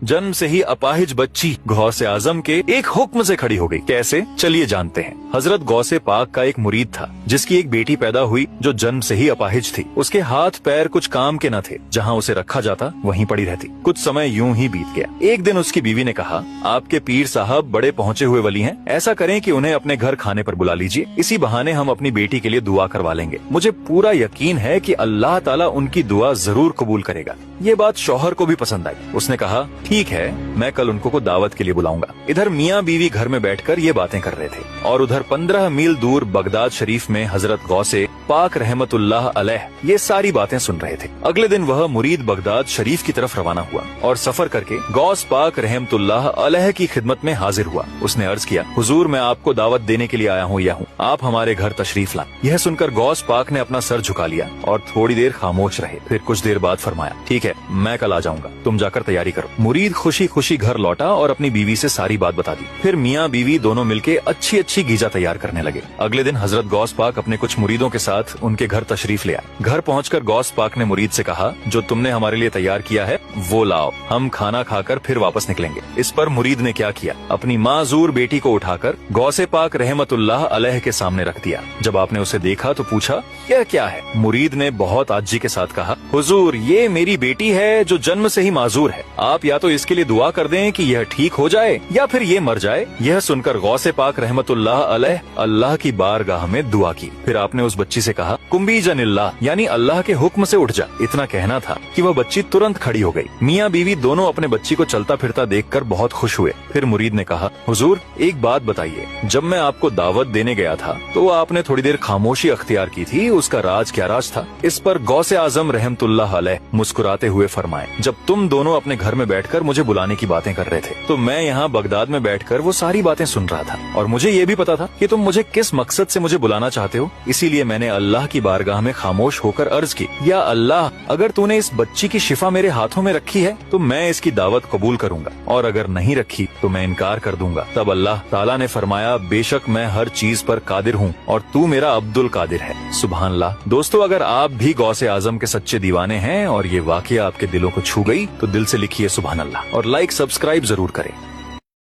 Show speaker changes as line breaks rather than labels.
जन्म से ही अपाहिज बच्ची गौसे आजम के एक हुक्म से खड़ी हो गई। कैसे, चलिए जानते हैं। हजरत गौसे पाक का एक मुरीद था जिसकी एक बेटी पैदा हुई जो जन्म से ही अपाहिज थी। उसके हाथ पैर कुछ काम के न थे, जहाँ उसे रखा जाता वहीं पड़ी रहती। कुछ समय यूं ही बीत गया। एक दिन उसकी बीवी ने कहा, आपके पीर साहब बड़े पहुँचे हुए वली हैं, ऐसा करें कि उन्हें अपने घर खाने पर बुला लीजिए, इसी बहाने हम अपनी बेटी के लिए दुआ करवा लेंगे। मुझे पूरा यकीन है कि अल्लाह ताला उनकी दुआ जरूर कबूल करेगा। ये बात शौहर को भी पसंद आई। उसने कहा, ठीक है, मैं कल उनको दावत के लिए बुलाऊंगा। इधर मियाँ बीवी घर में बैठकर ये बातें कर रहे थे और उधर 15 मील दूर बगदाद शरीफ में हजरत गौसे पाक रहमतुल्लाह अलैह ये सारी बातें सुन रहे थे। अगले दिन वह मुरीद बगदाद शरीफ की तरफ रवाना हुआ और सफर करके गौस पाक रहमतुल्लाह अलैह की खिदमत में हाजिर हुआ। उसने अर्ज किया, हुजूर मैं आपको दावत देने के लिए आया हूँ, आप हमारे घर तशरीफ लाएं। यह सुनकर गौस पाक ने अपना सर झुका लिया और थोड़ी देर खामोश रहे। फिर कुछ देर बाद फरमाया, ठीक है, मैं कल आ जाऊंगा, तुम जाकर तैयारी करो। मुरीद खुशी खुशी घर लौटा और अपनी बीवी से सारी बात बता दी। फिर मियाँ बीवी दोनों मिलके अच्छी अच्छी गीजा तैयार करने लगे। अगले दिन हजरत गौस पाक अपने कुछ मुरीदों के साथ उनके घर तशरीफ ले आए। घर पहुंचकर गौस पाक ने मुरीद से कहा, जो तुमने हमारे लिए तैयार किया है वो लाओ, हम खाना खाकर फिर वापस निकलेंगे। इस पर मुरीद ने क्या किया, अपनी माजूर बेटी को उठाकर गौसे पाक रहमतुल्लाह अलैह के सामने रख दिया। जब आपने उसे देखा तो पूछा, यह क्या है? मुरीद ने बहुत आजी के साथ कहा, हुजूर ये मेरी बेटी है जो जन्म से ही माजूर है, आप या तो इसके लिए दुआ कर दें कि यह ठीक हो जाए या फिर ये मर जाए। यह सुनकर गौसे पाक रहमतुल्लाह अलैह अल्लाह की बारगाह में दुआ की। फिर आपने उस बच्ची से कहा, कुंबी जनिल्लाह, यानी अल्लाह के हुक्म से उठ जा। इतना कहना था कि वह बच्ची तुरंत खड़ी हो गई। मियाँ बीवी दोनों अपने बच्ची को चलता फिरता देखकर बहुत खुश हुए। फिर मुरीद ने कहा, हुजूर एक बात बताइए, जब मैं आपको दावत देने गया था तो आपने थोड़ी देर खामोशी अख्तियार की थी, उसका राज क्या राज था? इस पर गौसे आजम रहमतुल्लाह अलैह मुस्कुराते हुए फरमाए, जब तुम दोनों अपने घर में बैठकर मुझे बुलाने की बातें कर रहे थे तो मैं यहाँ बगदाद में बैठकर वो सारी बातें सुन रहा था और मुझे ये भी पता था कि तुम मुझे किस मकसद से मुझे बुलाना चाहते हो। इसीलिए मैंने अल्लाह की बारगाह में खामोश होकर अर्ज की, या अल्लाह, अगर तूने इस बच्ची की शिफा मेरे हाथों में रखी है तो मैं इसकी दावत कबूल करूंगा, और अगर नहीं रखी तो मैं इनकार कर दूंगा। तब अल्लाह ताला ने फरमाया, बेशक मैं हर चीज पर कादिर हूँ और तू मेरा अब्दुल कादिर है। सुभान अल्लाह। दोस्तों, अगर आप भी गौसे आजम के सच्चे दीवाने हैं और ये वाकया आपके दिलों को छू गई तो दिल से लिखिए सुभान अल्लाह और लाइक सब्सक्राइब जरूर करें।